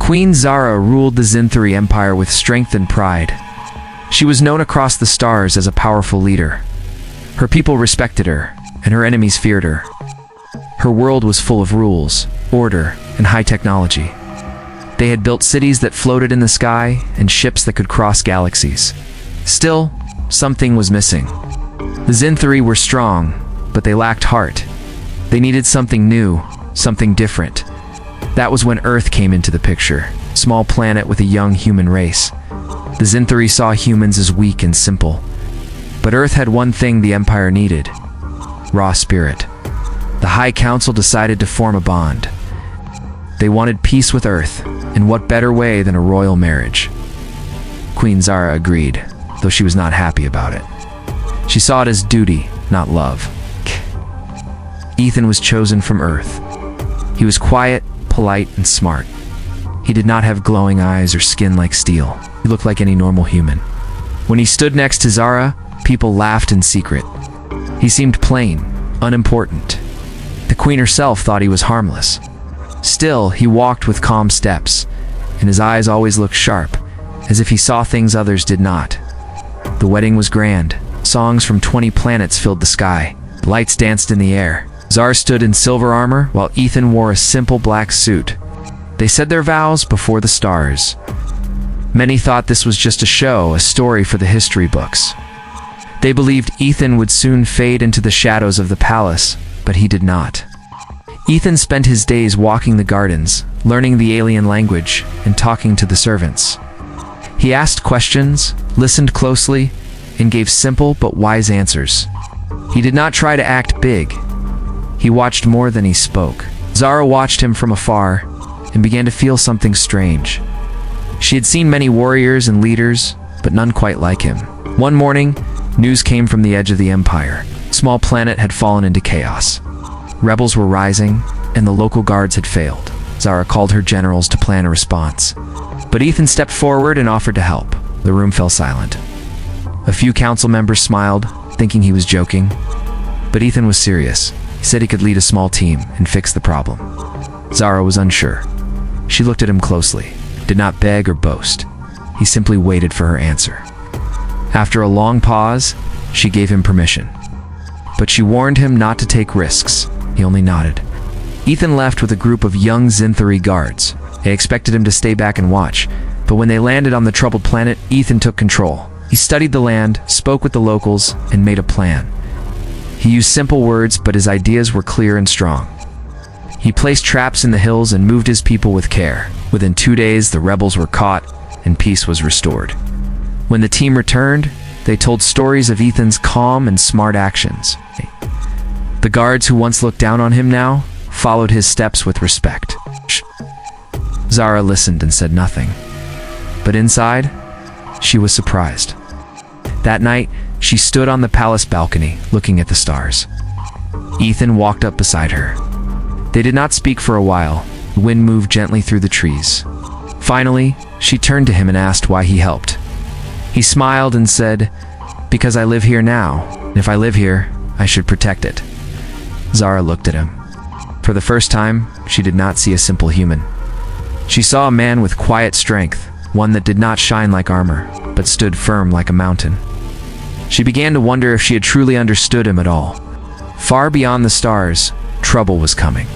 Queen Zara ruled the Zinthari Empire with strength and pride. She was known across the stars as a powerful leader. Her people respected her, and her enemies feared her. Her world was full of rules, order, and high technology. They had built cities that floated in the sky and ships that could cross galaxies. Still, something was missing. The Zinthari were strong, but they lacked heart. They needed something new, something different. That was when Earth came into the picture, a small planet with a young human race. The Zinthari saw humans as weak and simple. But Earth had one thing the Empire needed: raw spirit. The High Council decided to form a bond. They wanted peace with Earth, and what better way than a royal marriage? Queen Zara agreed, though she was not happy about it. She saw it as duty, not love. Ethan was chosen from Earth. He was quiet, polite, and smart. He did not have glowing eyes or skin like steel. He looked like any normal human. When he stood next to Zara, people laughed in secret. He seemed plain, unimportant. The queen herself thought he was harmless. Still, he walked with calm steps, and his eyes always looked sharp, as if he saw things others did not. The wedding was grand. Songs from 20 planets filled the sky. Lights danced in the air. Zara stood in silver armor, while Ethan wore a simple black suit. They said their vows before the stars. Many thought this was just a show, a story for the history books. They believed Ethan would soon fade into the shadows of the palace, but he did not. Ethan spent his days walking the gardens, learning the alien language, and talking to the servants. He asked questions, listened closely, and gave simple but wise answers. He did not try to act big. He watched more than he spoke. Zara watched him from afar and began to feel something strange. She had seen many warriors and leaders, but none quite like him. One morning, news came from the edge of the Empire. A small planet had fallen into chaos. Rebels were rising, and the local guards had failed. Zara called her generals to plan a response. But Ethan stepped forward and offered to help. The room fell silent. A few council members smiled, thinking he was joking. But Ethan was serious. He said he could lead a small team and fix the problem. Zara was unsure. She looked at him closely, did not beg or boast. He simply waited for her answer. After a long pause, she gave him permission. But she warned him not to take risks. He only nodded. Ethan left with a group of young Zinthari guards. They expected him to stay back and watch, but when they landed on the troubled planet, Ethan took control. He studied the land, spoke with the locals, and made a plan. He used simple words, but his ideas were clear and strong. He placed traps in the hills and moved his people with care. Within 2 days, the rebels were caught, and peace was restored. When the team returned, they told stories of Ethan's calm and smart actions. The guards who once looked down on him now followed his steps with respect. Zara listened and said nothing. But inside, she was surprised. That night, she stood on the palace balcony, looking at the stars. Ethan walked up beside her. They did not speak for a while. The wind moved gently through the trees. Finally, she turned to him and asked why he helped. He smiled and said, "Because I live here now, and if I live here, I should protect it." Zara looked at him. For the first time, she did not see a simple human. She saw a man with quiet strength, one that did not shine like armor, but stood firm like a mountain. She began to wonder if she had truly understood him at all. Far beyond the stars, trouble was coming.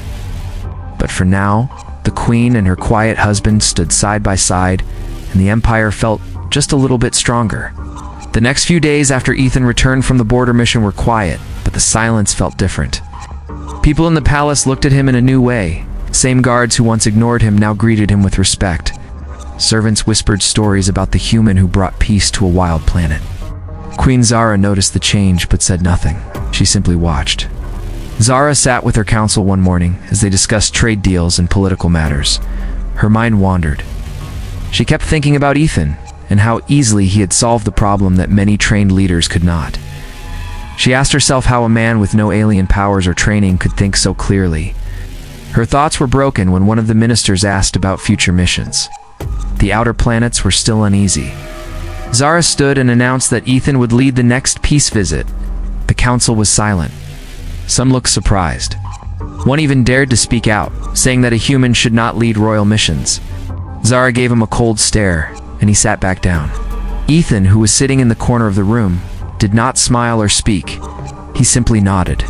But for now, the queen and her quiet husband stood side by side, and the empire felt just a little bit stronger. The next few days after Ethan returned from the border mission were quiet, but the silence felt different. People in the palace looked at him in a new way. Same guards who once ignored him now greeted him with respect. Servants whispered stories about the human who brought peace to a wild planet. Queen Zara noticed the change but said nothing. She simply watched. Zara sat with her council one morning as they discussed trade deals and political matters. Her mind wandered. She kept thinking about Ethan and how easily he had solved the problem that many trained leaders could not. She asked herself how a man with no alien powers or training could think so clearly. Her thoughts were broken when one of the ministers asked about future missions. The outer planets were still uneasy. Zara stood and announced that Ethan would lead the next peace visit. The council was silent. Some looked surprised. One even dared to speak out, saying that a human should not lead royal missions. Zara gave him a cold stare, and he sat back down. Ethan, who was sitting in the corner of the room, did not smile or speak. He simply nodded.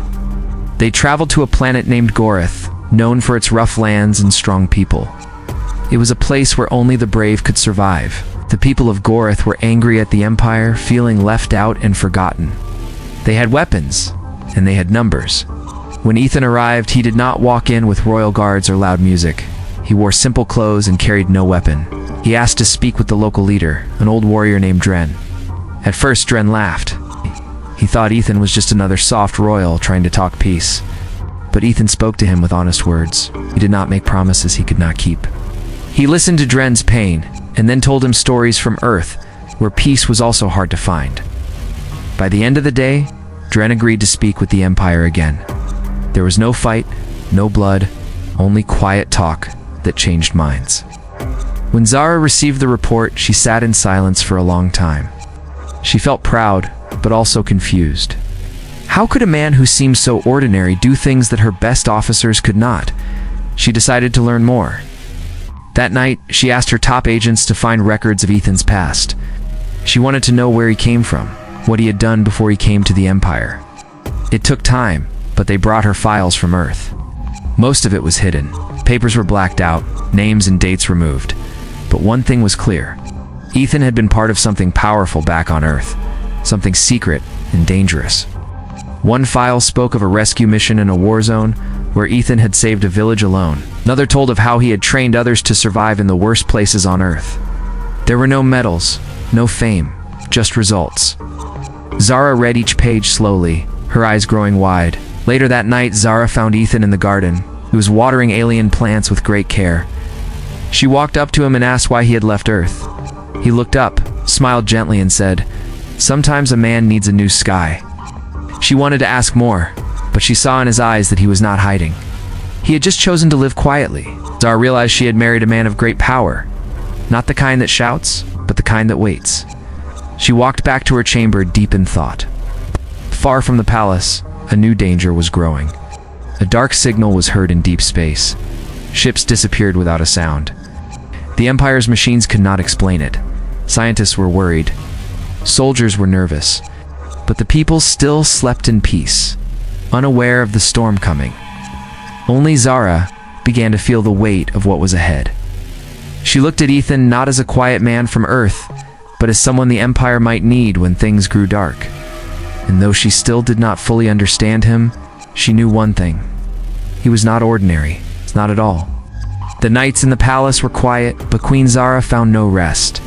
They traveled to a planet named Gorith, known for its rough lands and strong people. It was a place where only the brave could survive. The people of Gorith were angry at the Empire, feeling left out and forgotten. They had weapons, and they had numbers. When Ethan arrived, he did not walk in with royal guards or loud music. He wore simple clothes and carried no weapon. He asked to speak with the local leader, an old warrior named Dren. At first, Dren laughed. He thought Ethan was just another soft royal trying to talk peace. But Ethan spoke to him with honest words. He did not make promises he could not keep. He listened to Dren's pain, and then told him stories from Earth, where peace was also hard to find. By the end of the day, Dren agreed to speak with the Empire again. There was no fight, no blood, only quiet talk that changed minds. When Zara received the report, she sat in silence for a long time. She felt proud, but also confused. How could a man who seemed so ordinary do things that her best officers could not? She decided to learn more. That night, she asked her top agents to find records of Ethan's past. She wanted to know where he came from, what he had done before he came to the Empire. It took time, but they brought her files from Earth. Most of it was hidden. Papers were blacked out, names and dates removed. But one thing was clear. Ethan had been part of something powerful back on Earth, something secret and dangerous. One file spoke of a rescue mission in a war zone where Ethan had saved a village alone. Another told of how he had trained others to survive in the worst places on Earth. There were no medals, no fame, just results. Zara read each page slowly, her eyes growing wide. Later that night, Zara found Ethan in the garden. He was watering alien plants with great care. She walked up to him and asked why he had left Earth. He looked up, smiled gently, and said, "Sometimes a man needs a new sky." She wanted to ask more, but she saw in his eyes that he was not hiding. He had just chosen to live quietly. Zara realized she had married a man of great power, not the kind that shouts, but the kind that waits. She walked back to her chamber deep in thought. Far from the palace, a new danger was growing. A dark signal was heard in deep space. Ships disappeared without a sound. The Empire's machines could not explain it. Scientists were worried. Soldiers were nervous. But the people still slept in peace, unaware of the storm coming. Only Zara began to feel the weight of what was ahead. She looked at Ethan not as a quiet man from Earth, but as someone the Empire might need when things grew dark. And though she still did not fully understand him, she knew one thing. He was not ordinary, not at all. The nights in the palace were quiet, but Queen Zara found no rest.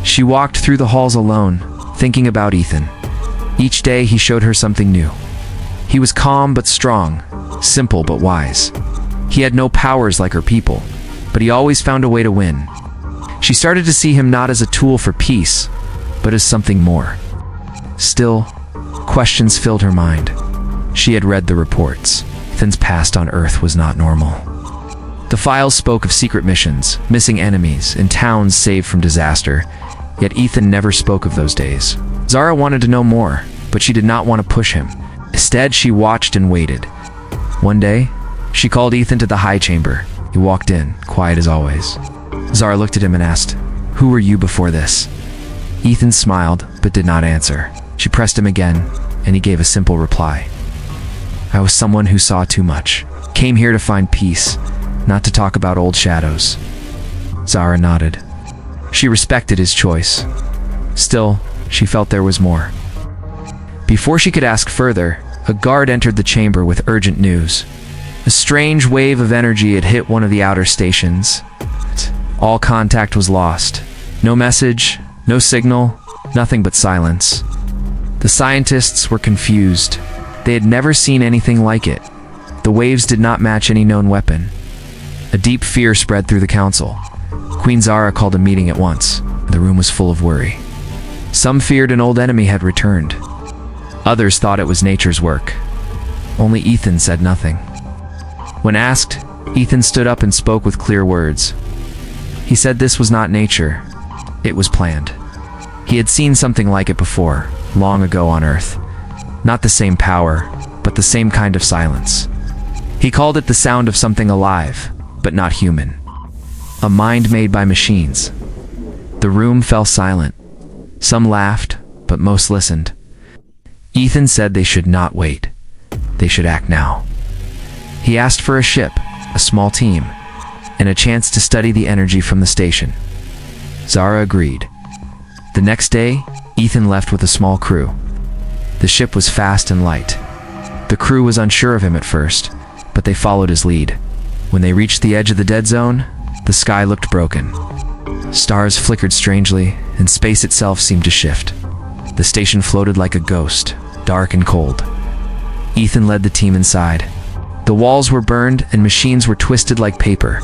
She walked through the halls alone, thinking about Ethan. Each day he showed her something new. He was calm but strong, simple but wise. He had no powers like her people, but he always found a way to win. She started to see him not as a tool for peace, but as something more. Still, questions filled her mind. She had read the reports. Ethan's past on Earth was not normal. The files spoke of secret missions, missing enemies, and towns saved from disaster, yet Ethan never spoke of those days. Zara wanted to know more, but she did not want to push him. Instead, she watched and waited. One day, she called Ethan to the high chamber. He walked in, quiet as always. Zara looked at him and asked, "Who were you before this?" Ethan smiled, but did not answer. She pressed him again, and he gave a simple reply. "I was someone who saw too much. Came here to find peace, not to talk about old shadows." Zara nodded. She respected his choice. Still, she felt there was more. Before she could ask further, a guard entered the chamber with urgent news. A strange wave of energy had hit one of the outer stations. All contact was lost. No message, no signal, nothing but silence. The scientists were confused. They had never seen anything like it. The waves did not match any known weapon. A deep fear spread through the council. Queen Zara called a meeting at once. The room was full of worry. Some feared an old enemy had returned. Others thought it was nature's work. Only Ethan said nothing. When asked, Ethan stood up and spoke with clear words. He said this was not nature. It was planned. He had seen something like it before, long ago on Earth. Not the same power, but the same kind of silence. He called it the sound of something alive, but not human. a mind made by machines. The room fell silent. Some laughed, but most listened. Ethan said they should not wait. They should act now. He asked for a ship, a small team, and a chance to study the energy from the station. Zara agreed. The next day, Ethan left with a small crew. The ship was fast and light. The crew was unsure of him at first, but they followed his lead. When they reached the edge of the dead zone, the sky looked broken. Stars flickered strangely, and space itself seemed to shift. The station floated like a ghost, dark and cold. Ethan led the team inside. The walls were burned and machines were twisted like paper.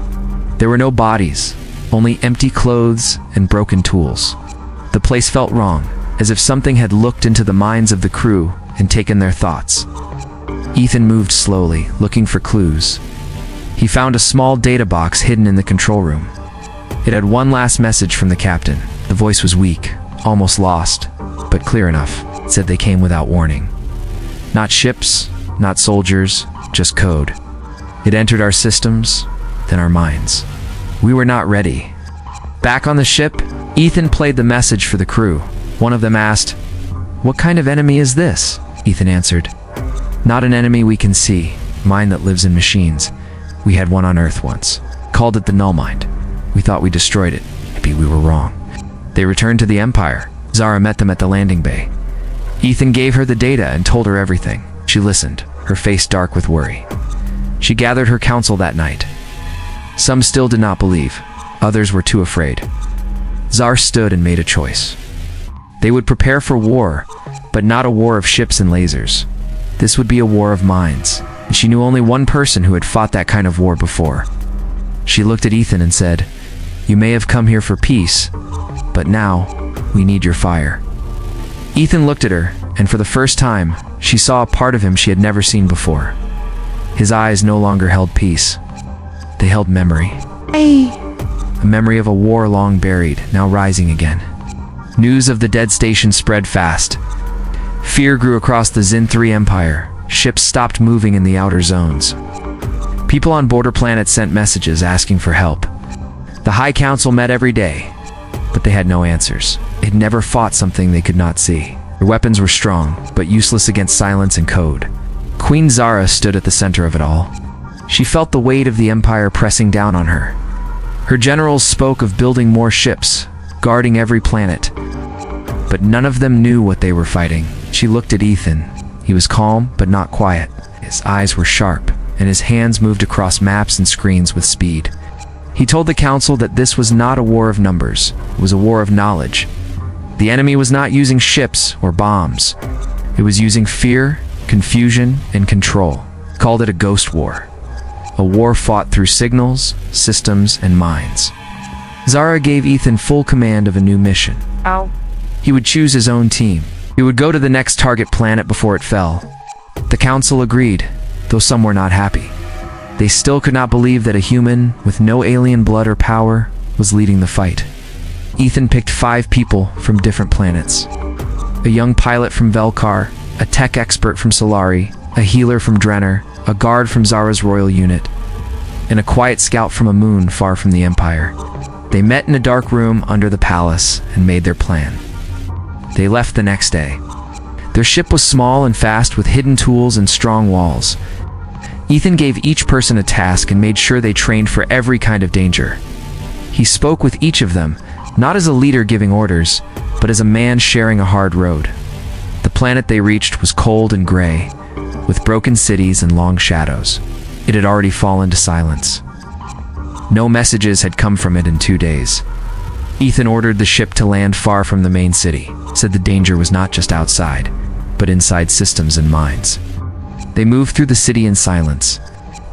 There were no bodies, only empty clothes and broken tools. The place felt wrong, as if something had looked into the minds of the crew and taken their thoughts. Ethan moved slowly, looking for clues. He found a small data box hidden in the control room. It had one last message from the captain. The voice was weak, almost lost, but clear enough. It said they came without warning. Not ships, not soldiers, just code. It entered our systems, then our minds. We were not ready. Back on the ship, Ethan played the message for the crew. One of them asked, "What kind of enemy is this?" Ethan answered, "Not an enemy we can see, mind that lives in machines. We had one on Earth once. Called it the Null Mind. We thought we destroyed it. Maybe we were wrong." They returned to the Empire. Zara met them at the landing bay. Ethan gave her the data and told her everything. She listened, her face dark with worry. She gathered her council that night. Some still did not believe. Others were too afraid. Zara stood and made a choice. They would prepare for war, but not a war of ships and lasers. This would be a war of minds, and she knew only one person who had fought that kind of war before. She looked at Ethan and said, "You may have come here for peace, but now we need your fire." Ethan looked at her, and for the first time, she saw a part of him she had never seen before. His eyes no longer held peace. They held memory. A memory of a war long buried, now rising again. News of the dead station spread fast. Fear grew across the Zin-3 Empire. Ships stopped moving in the outer zones. People on border planets sent messages asking for help. The High Council met every day, but they had no answers. They had never fought something they could not see. Their weapons were strong, but useless against silence and code. Queen Zara stood at the center of it all. She felt the weight of the Empire pressing down on her. Her generals spoke of building more ships, guarding every planet, but none of them knew what they were fighting. She looked at Ethan. He was calm, but not quiet. His eyes were sharp, and his hands moved across maps and screens with speed. He told the council that this was not a war of numbers. It was a war of knowledge. The enemy was not using ships or bombs. It was using fear, confusion, and control. He called it a ghost war. A war fought through signals, systems, and minds. Zara gave Ethan full command of a new mission. He would choose his own team. He would go to the next target planet before it fell. The council agreed, though some were not happy. They still could not believe that a human with no alien blood or power was leading the fight. Ethan picked 5 people from different planets. A young pilot from Velkar, a tech expert from Solari, a healer from Drenner, a guard from Zara's royal unit, and a quiet scout from a moon far from the Empire. They met in a dark room under the palace and made their plan. They left the next day. Their ship was small and fast with hidden tools and strong walls. Ethan gave each person a task and made sure they trained for every kind of danger. He spoke with each of them, not as a leader giving orders, but as a man sharing a hard road. The planet they reached was cold and gray, with broken cities and long shadows. It had already fallen to silence. No messages had come from it in 2 days. Ethan ordered the ship to land far from the main city, said the danger was not just outside, but inside systems and minds. They moved through the city in silence.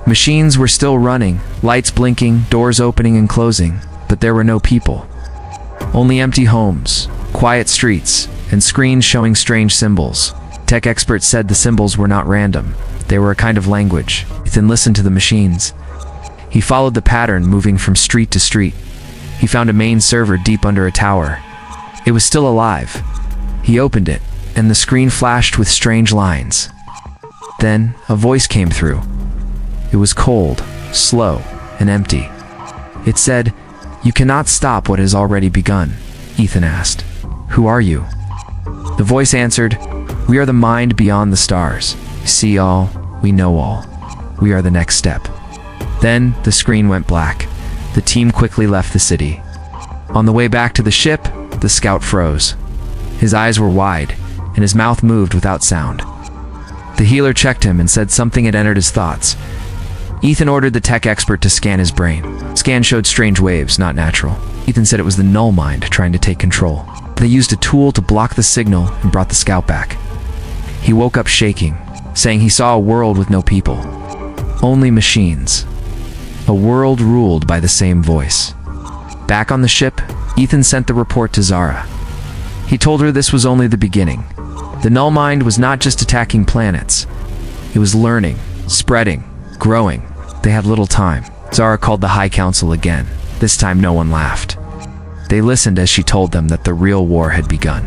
Machines were still running, lights blinking, doors opening and closing, but there were no people. Only empty homes, quiet streets, and screens showing strange symbols. Tech experts said the symbols were not random. They were a kind of language. Ethan listened to the machines. He followed the pattern, moving from street to street. He found a main server deep under a tower. It was still alive. He opened it, and the screen flashed with strange lines. Then, a voice came through. It was cold, slow, and empty. It said, "You cannot stop what has already begun," Ethan asked. "Who are you?" The voice answered, "We are the mind beyond the stars. We see all, we know all. We are the next step." Then the screen went black. The team quickly left the city. On the way back to the ship, the scout froze. His eyes were wide, and his mouth moved without sound. The healer checked him and said something had entered his thoughts. Ethan ordered the tech expert to scan his brain. Scan showed strange waves, not natural. Ethan said it was the null mind trying to take control. They used a tool to block the signal and brought the scout back. He woke up shaking, saying he saw a world with no people. Only machines. A world ruled by the same voice. Back on the ship, Ethan sent the report to Zara. He told her this was only the beginning. The null mind was not just attacking planets. It was learning, spreading, growing. They had little time. Zara called the High Council again. This time no one laughed. They listened as she told them that the real war had begun.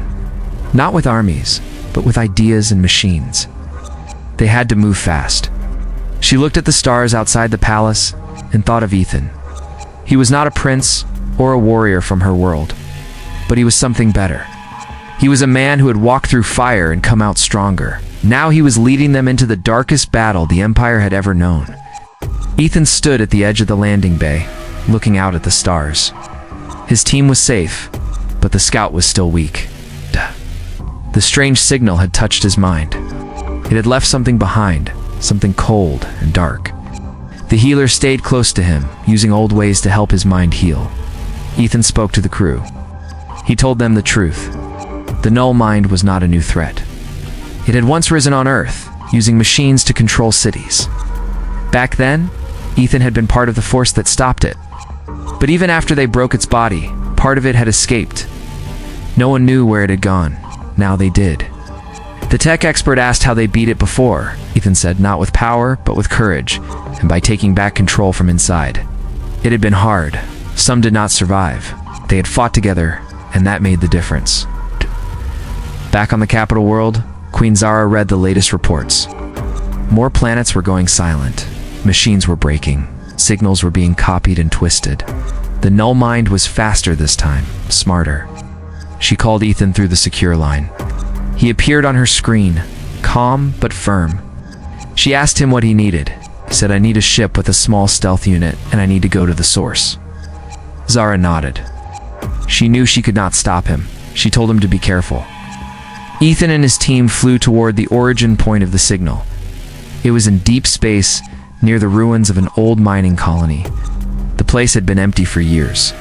Not with armies, but with ideas and machines. They had to move fast. She looked at the stars outside the palace and thought of Ethan. He was not a prince or a warrior from her world, but he was something better. He was a man who had walked through fire and come out stronger. Now he was leading them into the darkest battle the Empire had ever known. Ethan stood at the edge of the landing bay, looking out at the stars. His team was safe, but the scout was still weak. The strange signal had touched his mind. It had left something behind, something cold and dark. The healer stayed close to him, using old ways to help his mind heal. Ethan spoke to the crew. He told them the truth. The null mind was not a new threat. It had once risen on Earth, using machines to control cities. Back then, Ethan had been part of the force that stopped it. But even after they broke its body, part of it had escaped. No one knew where it had gone. Now they did. The tech expert asked how they beat it before. Ethan said not with power, but with courage, and by taking back control from inside. It had been hard. Some did not survive. They had fought together, and that made the difference. Back on the capital world, Queen Zara read the latest reports. More planets were going silent. Machines were breaking. Signals were being copied and twisted. The null mind was faster this time, smarter. She called Ethan through the secure line. He appeared on her screen, calm but firm. She asked him what he needed. He said, "I need a ship with a small stealth unit, and I need to go to the source." Zara nodded. She knew she could not stop him. She told him to be careful. Ethan and his team flew toward the origin point of the signal. It was in deep space, near the ruins of an old mining colony. The place had been empty for years.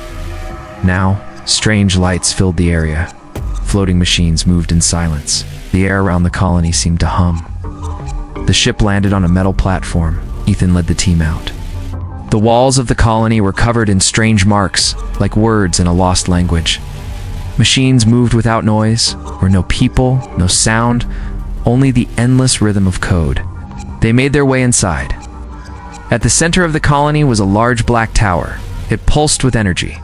Now, strange lights filled the area. Floating machines moved in silence. The air around the colony seemed to hum. The ship landed on a metal platform. Ethan led the team out. The walls of the colony were covered in strange marks, like words in a lost language. Machines moved without noise, or no people, no sound, only the endless rhythm of code. They made their way inside. At the center of the colony was a large black tower. It pulsed with energy.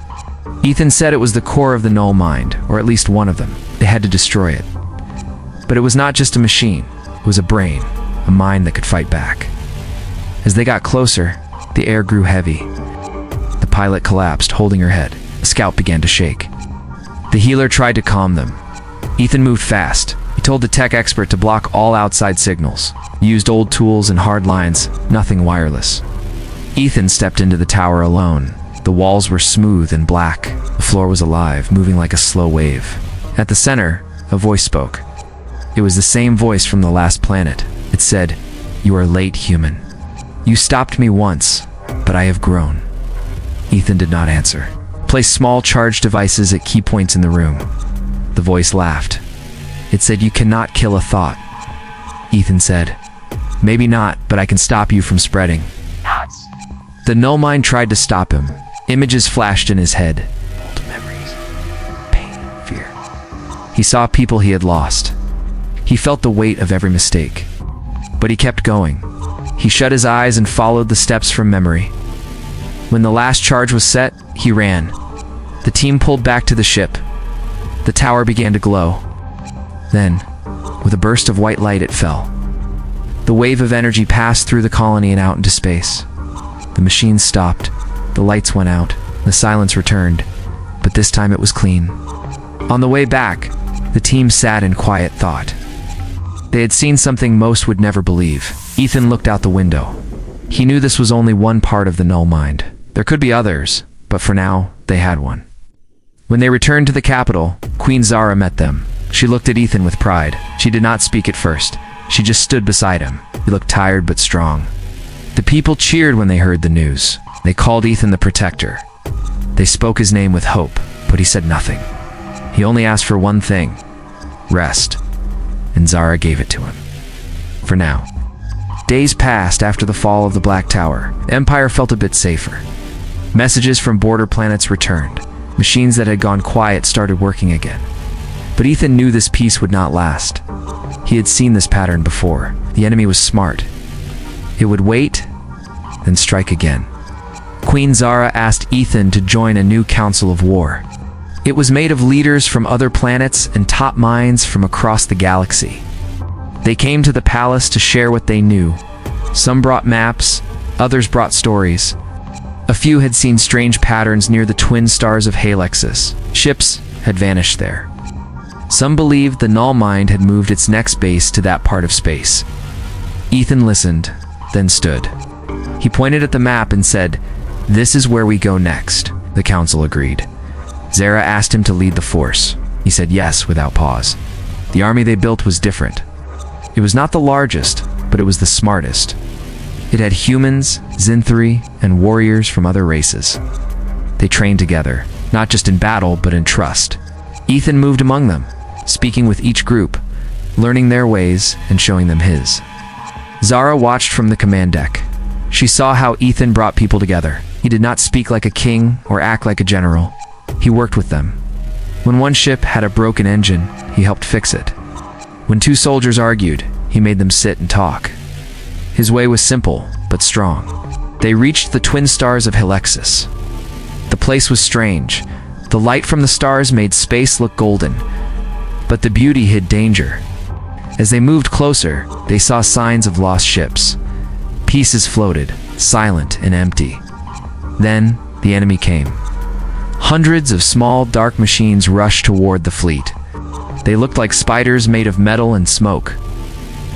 Ethan said it was the core of the null mind, or at least one of them. They had to destroy it. But it was not just a machine. It was a brain, a mind that could fight back. As they got closer, the air grew heavy. The pilot collapsed, holding her head. The scout began to shake. The healer tried to calm them. Ethan moved fast. He told the tech expert to block all outside signals. He used old tools and hard lines, nothing wireless. Ethan stepped into the tower alone. The walls were smooth and black. The floor was alive, moving like a slow wave. At the center, a voice spoke. It was the same voice from the last planet. It said, "You are late, human. You stopped me once, but I have grown." Ethan did not answer. Place small charge devices at key points in the room. The voice laughed. It said, "You cannot kill a thought." Ethan said, "Maybe not, but I can stop you from spreading." The null mind tried to stop him. Images flashed in his head. Old memories, pain, fear. He saw people he had lost. He felt the weight of every mistake. But he kept going. He shut his eyes and followed the steps from memory. When the last charge was set, he ran. The team pulled back to the ship. The tower began to glow. Then, with a burst of white light, it fell. The wave of energy passed through the colony and out into space. The machines stopped. The lights went out. The silence returned, but this time it was clean. On the way back, the team sat in quiet thought. They had seen something most would never believe. Ethan looked out the window. He knew this was only one part of the null mind. There could be others, but for now, they had one. When they returned to the capital, Queen Zara met them. She looked at Ethan with pride. She did not speak at first. She just stood beside him. He looked tired but strong. The people cheered when they heard the news. They called Ethan the Protector. They spoke his name with hope, but he said nothing. He only asked for one thing: rest. And Zara gave it to him. For now. Days passed after the fall of the Black Tower. The Empire felt a bit safer. Messages from border planets returned. Machines that had gone quiet started working again. But Ethan knew this peace would not last. He had seen this pattern before. The enemy was smart. It would wait, then strike again. Queen Zara asked Ethan to join a new council of war. It was made of leaders from other planets and top minds from across the galaxy. They came to the palace to share what they knew. Some brought maps, others brought stories. A few had seen strange patterns near the twin stars of Halexis. Ships had vanished there. Some believed the null mind had moved its next base to that part of space. Ethan listened, then stood. He pointed at the map and said, "This is where we go next." The council agreed. Zara asked him to lead the force. He said yes without pause. The army they built was different. It was not the largest, but it was the smartest. It had humans, Zinthri, and warriors from other races. They trained together, not just in battle, but in trust. Ethan moved among them, speaking with each group, learning their ways and showing them his. Zara watched from the command deck. She saw how Ethan brought people together. He did not speak like a king or act like a general. He worked with them. When one ship had a broken engine, he helped fix it. When two soldiers argued, he made them sit and talk. His way was simple, but strong. They reached the twin stars of Halexis. The place was strange. The light from the stars made space look golden, but the beauty hid danger. As they moved closer, they saw signs of lost ships. Pieces floated, silent and empty. Then, the enemy came. Hundreds of small, dark machines rushed toward the fleet. They looked like spiders made of metal and smoke.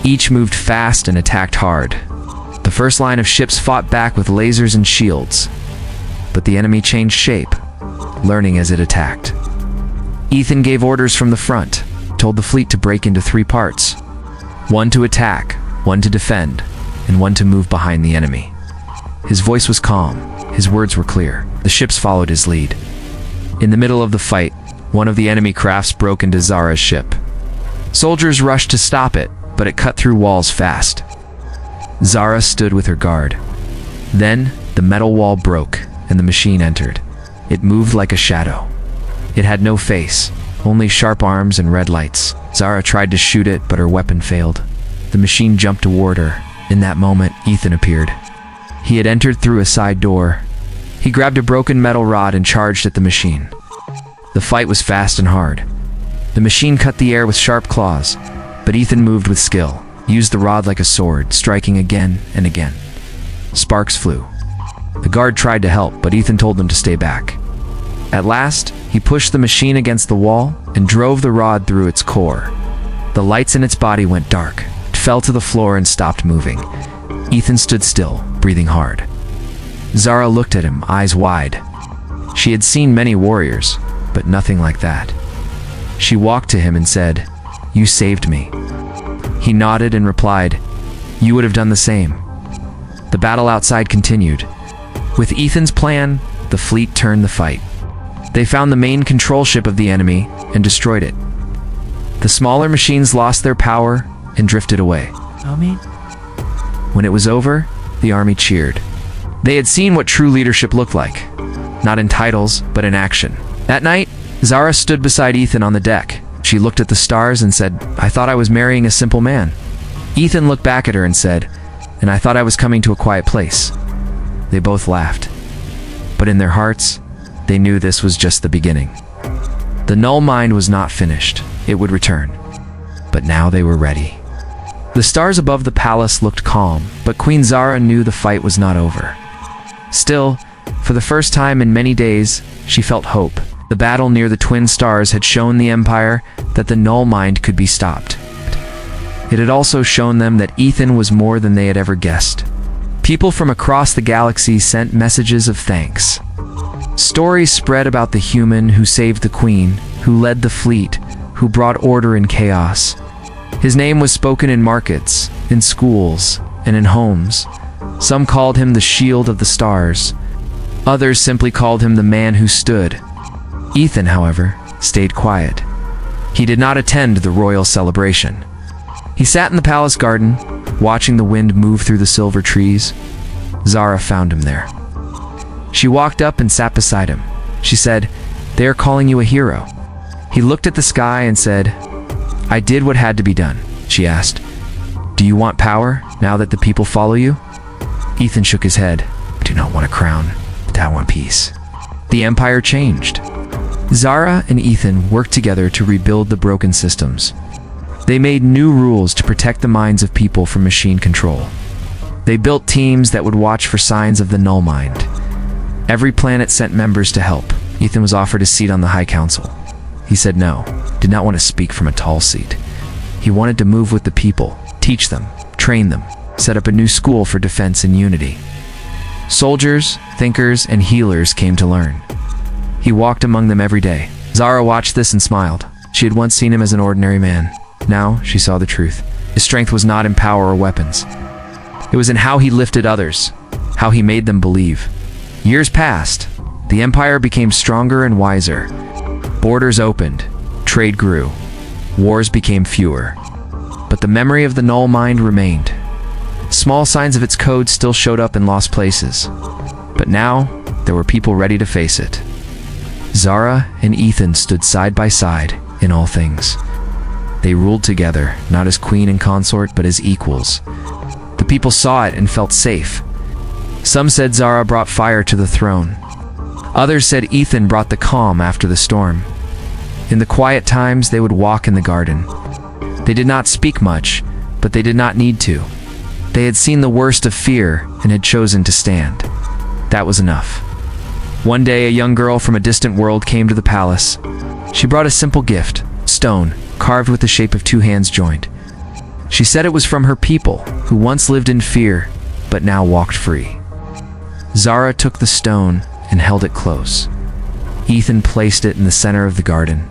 Each moved fast and attacked hard. The first line of ships fought back with lasers and shields. But the enemy changed shape, learning as it attacked. Ethan gave orders from the front, told the fleet to break into 3 parts. One to attack, one to defend, and one to move behind the enemy. His voice was calm, his words were clear. The ships followed his lead. In the middle of the fight, one of the enemy crafts broke into Zara's ship. Soldiers rushed to stop it, but it cut through walls fast. Zara stood with her guard. Then, the metal wall broke, and the machine entered. It moved like a shadow. It had no face, only sharp arms and red lights. Zara tried to shoot it, but her weapon failed. The machine jumped toward her. In that moment, Ethan appeared. He had entered through a side door. He grabbed a broken metal rod and charged at the machine. The fight was fast and hard. The machine cut the air with sharp claws, but Ethan moved with skill, used the rod like a sword, striking again and again. Sparks flew. The guard tried to help, but Ethan told them to stay back. At last, he pushed the machine against the wall and drove the rod through its core. The lights in its body went dark. It fell to the floor and stopped moving. Ethan stood still, breathing hard. Zara looked at him, eyes wide. She had seen many warriors, but nothing like that. She walked to him and said, "You saved me." He nodded and replied, "You would have done the same." The battle outside continued. With Ethan's plan, the fleet turned the fight. They found the main control ship of the enemy and destroyed it. The smaller machines lost their power and drifted away. When it was over, the army cheered. They had seen what true leadership looked like, not in titles, but in action. That night, Zara stood beside Ethan on the deck. She looked at the stars and said, "I thought I was marrying a simple man." Ethan looked back at her and said, "And I thought I was coming to a quiet place." They both laughed. But in their hearts, they knew this was just the beginning. The null mind was not finished. It would return. But now they were ready. The stars above the palace looked calm, but Queen Zara knew the fight was not over. Still, For the first time in many days, she felt hope. The battle near the twin stars had shown the Empire that the null mind could be stopped. It had also shown them that Ethan was more than they had ever guessed. People from across the galaxy sent messages of thanks. Stories spread about the human who saved the Queen, who led the fleet, who brought order in chaos. His name was spoken in markets, in schools, and in homes. Some called him the Shield of the Stars. Others simply called him the man who stood. Ethan, however, stayed quiet. He did not attend the royal celebration. He sat in the palace garden, watching the wind move through the silver trees. Zara found him there. She walked up and sat beside him. She said, "They are calling you a hero." He looked at the sky and said, "I did what had to be done." She asked, "Do you want power now that the people follow you?" Ethan shook his head. "I do not want a crown, but I want peace." The Empire changed. Zara and Ethan worked together to rebuild the broken systems. They made new rules to protect the minds of people from machine control. They built teams that would watch for signs of the null mind. Every planet sent members to help. Ethan was offered a seat on the High Council. He said no, did not want to speak from a tall seat. He wanted to move with the people, teach them, train them, set up a new school for defense and unity. Soldiers, thinkers, and healers came to learn. He walked among them every day. Zara watched this and smiled. She had once seen him as an ordinary man. Now she saw the truth. His strength was not in power or weapons. It was in how he lifted others, how he made them believe. Years passed. The Empire became stronger and wiser. Borders opened. Trade grew. Wars became fewer. But the memory of the null mind remained. Small signs of its code still showed up in lost places. But now, there were people ready to face it. Zara and Ethan stood side by side in all things. They ruled together, not as queen and consort, but as equals. The people saw it and felt safe. Some said Zara brought fire to the throne. Others said Ethan brought the calm after the storm. In the quiet times, they would walk in the garden. They did not speak much, but they did not need to. They had seen the worst of fear and had chosen to stand. That was enough. One day, a young girl from a distant world came to the palace. She brought a simple gift, stone, carved with the shape of two hands joined. She said it was from her people, who once lived in fear, but now walked free. Zara took the stone and held it close. Ethan placed it in the center of the garden.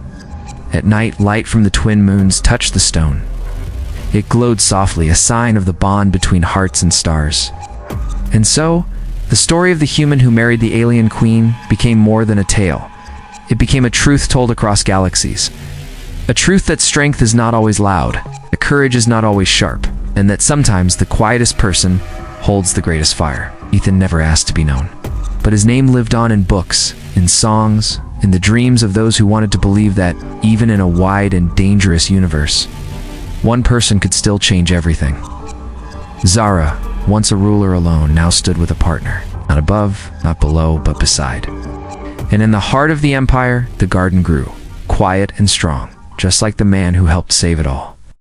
At night, light from the twin moons touched the stone. It glowed softly, a sign of the bond between hearts and stars. And so, the story of the human who married the alien queen became more than a tale. It became a truth told across galaxies. A truth that strength is not always loud, that courage is not always sharp, and that sometimes the quietest person holds the greatest fire. Ethan never asked to be known, but his name lived on in books, in songs, in the dreams of those who wanted to believe that, even in a wide and dangerous universe, one person could still change everything. Zara, once a ruler alone, now stood with a partner. Not above, not below, but beside. And in the heart of the Empire, the garden grew, quiet and strong, just like the man who helped save it all.